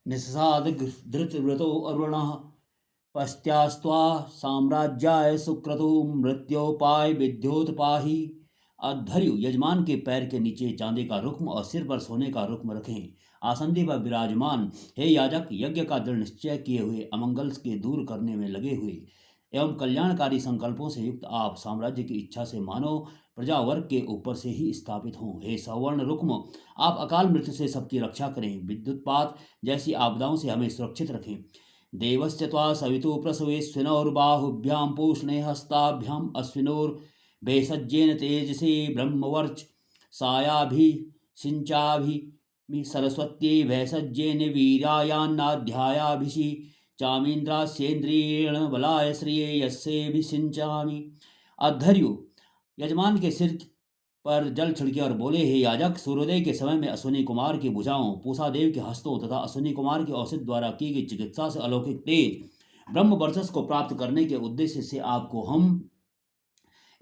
निस्साद धृतव्रतो अरुणः पश्चास्त्वा साम्राज्याय सुक्रतु मृत्योपाय विद्योत्पाही। अधर्यु यजमान के पैर के नीचे चांदी का रुक्म और सिर पर सोने का रुक्म रखें। आसंदी पर विराजमान हे याजक, यज्ञ का दृढ़ निश्चय किए हुए अमंगल के दूर करने में लगे हुए एवं कल्याणकारी संकल्पों से युक्त आप साम्राज्य की इच्छा से मानव प्रजा वर्ग के ऊपर से ही स्थापित हों। हे सवर्ण रुक्म, आप अकाल मृत्यु से सबकी रक्षा करें, विद्युत्पात जैसी आपदाओं से हमें सुरक्षित रखें। देवश्च त्वा सवितु प्रसवेस्विनोर्बाहुभ्यां पूष्णे हस्ताभ्याम अश्विनोर्भेषज्येन तेजसे ब्रह्मवर्च सायाभिषिञ्चाभि सरस्वत्यै भैषज्येन वीरायान्नाध्यायाभिषि चामीन्द्रास्येन्द्रियेण बलाय श्रिये यस्येभिषिञ्चामि। अधर्यु यजमान के सिर पर जल छिड़के और बोले, हे याजक, सूर्योदय के समय में अश्विनी कुमार की भुजाओं, पूषा देव के हस्तों तथा अश्विनी कुमार के औषध द्वारा की गई चिकित्सा से अलौकिक तेज ब्रह्म वर्चस्व को प्राप्त करने के उद्देश्य से आपको हम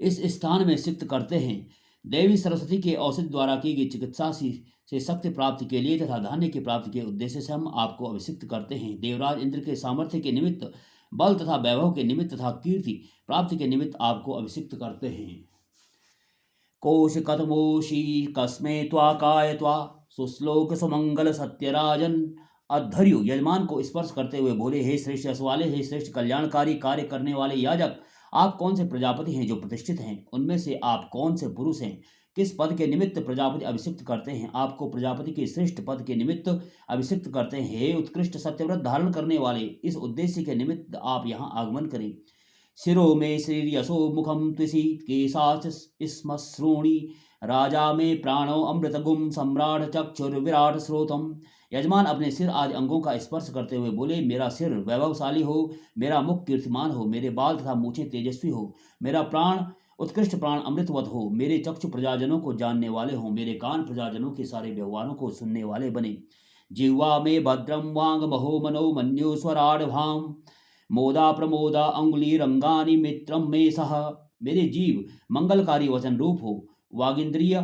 इस स्थान में सिक्त करते हैं। देवी सरस्वती के औषध द्वारा की गई चिकित्सा से शक्ति प्राप्ति के लिए तथा धान्य की प्राप्ति के उद्देश्य से हम आपको अभिषिक्त करते हैं। देवराज इंद्र के सामर्थ्य के निमित्त, बल तथा वैभव के निमित्त तथा कीर्ति प्राप्ति के निमित्त आपको अभिषिक्त करते हैं। कोश कथमोषी कस्मे त्वा काय त्वा सुश्लोक सुमंगल सत्यराजन। अधर्यु यजमान को स्पर्श करते हुए बोले, हे श्रेष्ठ यश वाले, हे श्रेष्ठ कल्याणकारी कार्य करने वाले याजक, आप कौन से प्रजापति हैं जो प्रतिष्ठित हैं? उनमें से आप कौन से पुरुष हैं? किस पद के निमित्त प्रजापति अभिषिक्त करते हैं? आपको प्रजापति के श्रेष्ठ पद के निमित्त अभिषिक्त करते हैं। हे उत्कृष्ट सत्यव्रत धारण करने वाले, इस उद्देश्य के निमित्त आप यहाँ आगमन करें। शिरो में श्रीर्यशो मुखम त्विषि केशाच श्मश्रूणि राजा में प्राणो अमृतगुम सम्राट चक्षुर्विराट स्रोतम। यजमान अपने सिर आदि अंगों का स्पर्श करते हुए बोले, मेरा सिर वैभवशाली हो, मेरा मुख कीर्तिमान हो, मेरे बाल तथा मूछें तेजस्वी हो, मेरा प्राण उत्कृष्ट प्राण अमृतवत हो, मेरे चक्षु प्रजाजनों को जानने वाले हों, मेरे कान प्रजाजनों के सारे व्यवहारों को सुनने वाले बने। जिह्वा में भद्रम वांग महो मनो मन्यो स्वराढ़भाम मोदा प्रमोदा अंगुली रंगानी मित्रम में सह। मेरे जीव मंगलकारी वचन रूप हो, वागिंद्रिय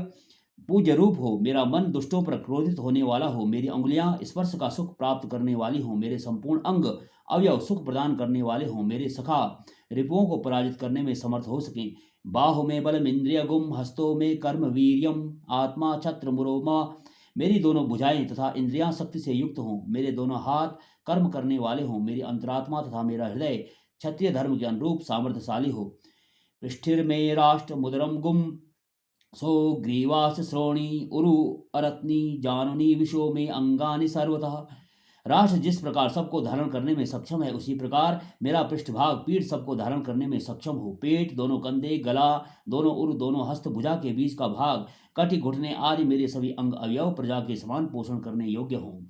पूज्य रूप हो, मेरा मन दुष्टों पर क्रोधित होने वाला हो, मेरी अंगुलियां स्पर्श का सुख प्राप्त करने वाली हो, मेरे संपूर्ण अंग अवयव सुख प्रदान करने वाले हों, मेरे सखा रिपुओं को पराजित करने में समर्थ हो सकें। बाहु में बलम इंद्रिय गुम, हस्तों में कर्म वीर्यम, आत्मा छत्र मुरोमा। मेरी दोनों भुजाएं तथा इंद्रियां शक्ति से युक्त हों, मेरे दोनों हाथ कर्म करने वाले हों, मेरी अंतरात्मा तथा मेरा हृदय क्षत्रिय धर्म के अनुरूप सामर्थ्यशाली हो। पृष्ठिर में राष्ट्र मुदरम गुम सो ग्रीवास श्रोणी उरु अरत्नी जाननी विशो में अंगानि सर्वतः। राष्ट्र जिस प्रकार सबको धारण करने में सक्षम है, उसी प्रकार मेरा पृष्ठभाग पीठ सबको धारण करने में सक्षम हो। पेट, दोनों कंधे, गला, दोनों उर, दोनों हस्त, भुजा के बीच का भाग, कटी, घुटने आदि मेरे सभी अंग अवयव प्रजा के समान पोषण करने योग्य हों।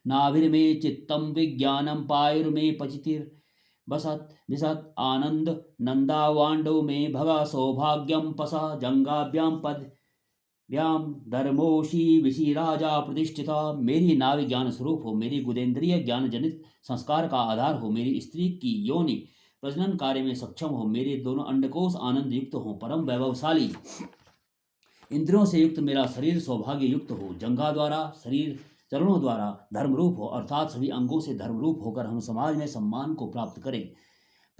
नाभिर्मे चित्तम विज्ञानम पायुर्मे पचितिर बसत विसत आनंद नंदावांडो में भगा सौभाग्यम पसा जंगाभ्याम पद व्याम धर्मोशी विषि राजा प्रतिष्ठिता। मेरी नाभि ज्ञान स्वरूप हो, मेरी गुदेंद्रिय ज्ञान जनित संस्कार का आधार हो, मेरी स्त्री की योनि प्रजनन कार्य में सक्षम हो, मेरे दोनों अंडकोश आनंद युक्त हो, परम वैभवशाली इंद्रियों से युक्त मेरा शरीर सौभाग्य युक्त हो, जंघा द्वारा शरीर चरणों द्वारा धर्मरूप हो, अर्थात सभी अंगों से धर्मरूप होकर हम समाज में सम्मान को प्राप्त करें।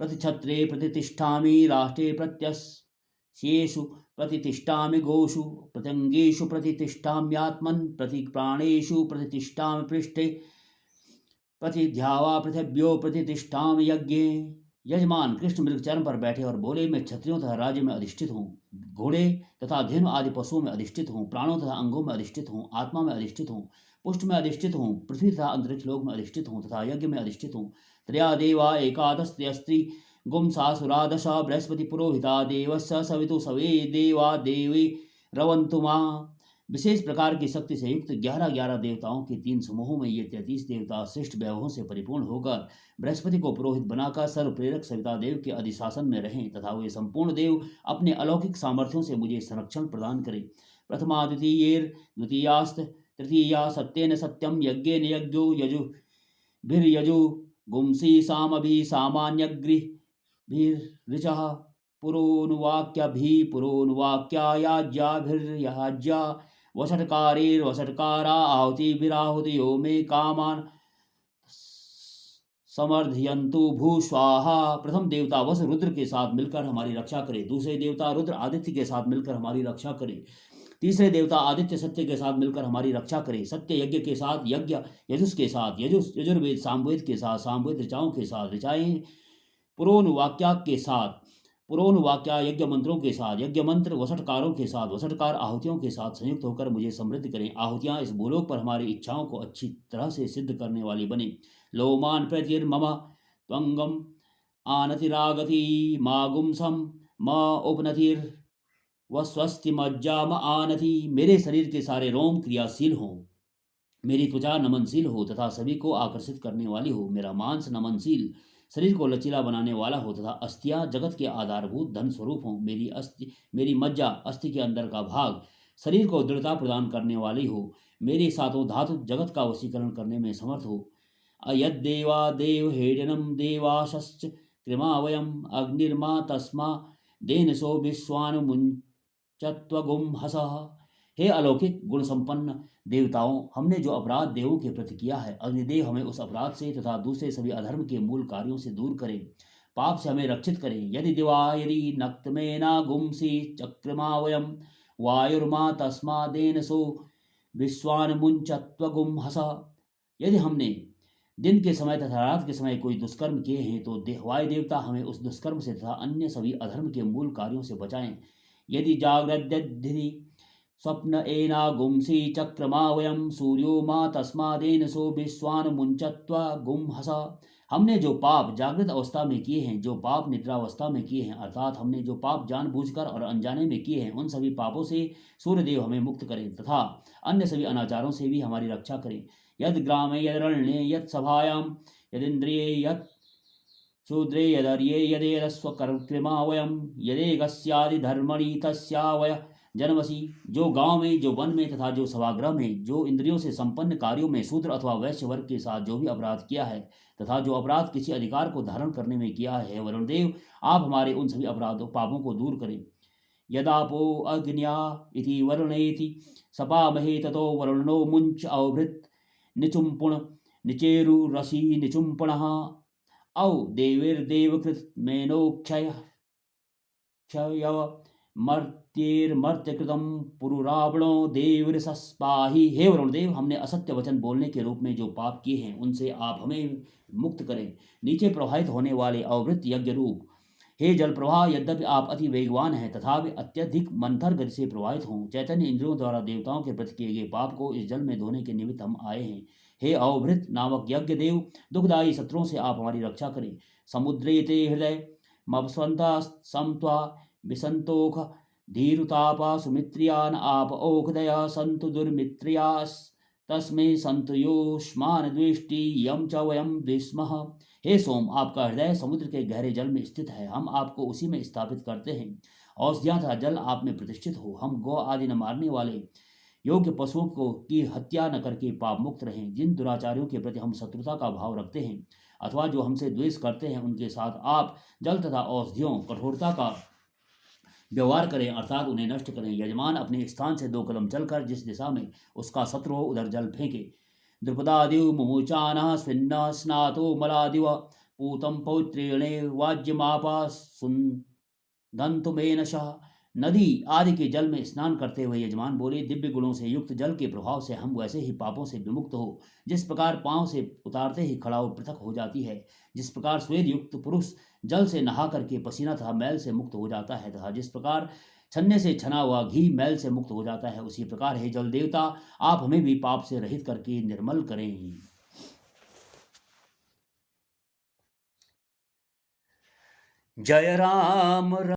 प्रतिक्षत्रे प्रतिष्ठामि राष्ट्रे प्रत्यस्येषु प्रतिष्ठामि गोषु प्रत्यंगेषु प्रतिष्ठाम्यात्मन् प्रतिप्राणेषु प्रतिष्ठामि पृष्ठे प्रतिध्यावा पृथिव्यो प्रतिष्ठामि यज्ञे। यजमान कृष्ण मृग चरण पर बैठे और बोले, मैं क्षत्रियों तथा राज्य में अधिष्ठित हूँ, घोड़े तथा धेनु आदि पशुओं में अधिष्ठित हूँ, प्राणों तथा अंगों में अधिष्ठित हूँ, आत्मा में अधिष्ठित हूँ, पुष्ट में अधिष्ठित हूँ, पृथ्वी तथा अंतरिक्ष लोक में अधिष्ठित हूँ तथा यज्ञ में अधिष्ठित हूँ। त्रया देवा एकादश त्रयस्त्री गुम सासुरा दश बृहस्पति पुरोहिता देवस्य सवितु सवे देवा देवी रवंतु माँ। विशेष प्रकार की शक्ति से युक्त 11 देवताओं के 3 समूहों में ये 33 देवता श्रेष्ठ वैभवों से परिपूर्ण होकर बृहस्पति को पुरोहित बनाकर सर्व प्रेरक सविता देव के अधिशासन में रहें तथा वे संपूर्ण देव अपने अलौकिक सामर्थ्यों से मुझे संरक्षण प्रदान करें। प्रथमा द्वितीयेर द्वितीयास्त तृतीया सत्येन सत्यम यज्ञेन यज्ञो यजुभिर्यजु गुंसी सामभि सामान्यग्रिभिर्ऋचः पुरोनुवाक्याभिः पुरोनुवाक्या याज्याभिर्याज्या वषट्कारा आहुति विराहुतियो मे कामान समर्धयन्तु भूस्वाहा। प्रथम देवता वस रुद्र के साथ मिलकर हमारी रक्षा करे, दूसरे देवता रुद्र आदित्य के साथ मिलकर हमारी रक्षा करे, तीसरे देवता आदित्य सत्य के साथ मिलकर हमारी रक्षा करे, सत्य यज्ञ के साथ यज्ञ, यजुष के साथ यजुर्वेद, सामवेद के साथ सामवेद, ऋचाओं के साथ ऋचाएं, पुरोनुवाक्या के साथ पुरोनुवाक्या, यज्ञ मंत्रों के साथ यज्ञ मंत्र, वषटकारों के साथ वषटकार, आहुतियों के साथ संयुक्त होकर मुझे समृद्ध करें। आहुतियां इस भूलोक पर हमारी इच्छाओं को अच्छी तरह से सिद्ध करने वाली बने। लोमान प्रतिर्मम त्वंगम आनतिरागति मागुंसम म उपनतिर व स्वस्ति मज्जा म आनति। मेरे शरीर के सारे रोम क्रियाशील हों, मेरी त्वचा नमनशील हो तथा सभी को आकर्षित करने वाली हो, मेरा मांस नमनशील शरीर को लचीला बनाने वाला हो तथा अस्थियां जगत के आधारभूत धन स्वरूप हो। मेरी मज्जा अस्थि के अंदर का भाग शरीर को दृढ़ता प्रदान करने वाली हो। मेरे सातों धातु जगत का वशीकरण करने में समर्थ हो। अयद्देवा देव हेडनम देवाश्च कृमावयम अग्निर्मा तस्मा देनसो विश्वानुमुंचत्वगुम हसः। हे अलौकिक गुण संपन्न देवताओं, हमने जो अपराध देवों के प्रति किया है, अग्निदेव हमें उस अपराध से तथा दूसरे सभी अधर्म के मूल कार्यों से दूर करें, पाप से हमें रक्षित करें। यदि दिवा यदि नक्तमेना गुंसी चक्रमा वायुर्मा तस्मादेन सो विश्वान्मुंचत्वगुम हसः। यदि हमने दिन के समय तथा रात के समय कोई दुष्कर्म किए हैं तो वायु देवता हमें उस दुष्कर्म से तथा अन्य सभी अधर्म के मूल कार्यों से बचाएं। यदि जाग्रद्यधि स्वप्न एना गुंसी चक्रमा सूर्यो मा तस्मादेन सो विश्वान्मुंचत्व गुम हसा। हमने जो पाप जागृत अवस्था में किए हैं, जो पाप निद्रावस्था में किए हैं, अर्थात हमने जो पाप जानबूझकर और अनजाने में किए हैं, उन सभी पापों से सूर्यदेव हमें मुक्त करें तथा अन्य सभी अनाचारों से भी हमारी रक्षा करें। यद ग्रामे यदरण्ये यद सभायाम यदिंद्रिये यद शूद्रे यदर्ये यदेरस्वकर्मा यदेगस्यादि धर्मणि तस्यावय जन्मसी। जो गांव में, जो वन में तथा जो सभागृह में, जो इंद्रियों से संपन्न कार्यों में शूद्र अथवा वैश्य वर्ग के साथ जो भी अपराध किया है तथा जो अपराध किसी अधिकार को धारण करने में किया है, वरुणदेव आप हमारे उन सभी अपराधों पापों को दूर करें। यदापो अग्न्या इति वरुणेति सपामहे ततो वरुणो मुंच अवभृत निचुम्पुण निचेरु रसी निचुम्पणः औ देवीर्देवकृत मेनोक्षय क्षय मर्त्येर्मर्त्यकृतम पुरुरावणो देवृषस्पाहि। हे वरुणदेव, हमने असत्य वचन बोलने के रूप में जो पाप किए हैं उनसे आप हमें मुक्त करें। नीचे प्रवाहित होने वाले अवृत यज्ञ रूप हे जल प्रवाह यद्यपि आप अति वेगवान हैं तथापि अत्यधिक मंथर गति से प्रवाहित हों। चैतन्य इंद्रियों द्वारा देवताओं के प्रति किए गए पाप को इस जल में धोने के निमित्त हम आए हैं। हे अवभृत नामक यज्ञ देव, दुखदायी शत्रुओं से आप हमारी रक्षा करें। समुद्रे ते हृदय मपस्वंता समत्वा विसंतोख धीरुतापा सुमित्रियान आप ओखदया संतु दुर्मित्रियास तस्मै संतु योष्मान द्वेष्टि यम च वयम द्विस्मः। हे सोम, आपका हृदय समुद्र के गहरे जल में स्थित है, हम आपको उसी में स्थापित करते हैं। औषधियां तथा जल आप में प्रतिष्ठित हो। हम गौ आदि न मारने वाले योग्य पशुओं को की हत्या न करके पाप मुक्त रहें। जिन दुराचारियों के प्रति हम शत्रुता का भाव रखते हैं अथवा जो हमसे द्वेष करते हैं, उनके साथ आप जल तथा औषधियों कठोरता का व्यवहार करें, अर्थात उन्हें नष्ट करें। यजमान अपने स्थान से 2 कदम चलकर जिस दिशा में उसका शत्रु हो उधर जल फेंके। द्रुपदादिव मुमुचानः स्विन्न स्नातो मलादिव पूतं पौत्रेणे वाज्यमापा सुन्दन्तुमेनशः। नदी आदि के जल में स्नान करते हुए यजमान बोले, दिव्य गुणों से युक्त जल के प्रभाव से हम वैसे ही पापों से विमुक्त हो। जिस प्रकार पांव से उतारते ही खड़ाउल पृथक हो जाती है, जिस प्रकार स्वेद युक्त पुरुष जल से नहा करके पसीना तथा मैल से मुक्त हो जाता है तथा जिस प्रकार छन्ने से छना हुआ घी मैल से मुक्त हो जाता है, उसी प्रकार हे जल देवता, आप हमें भी पाप से रहित करके निर्मल करें। जय राम।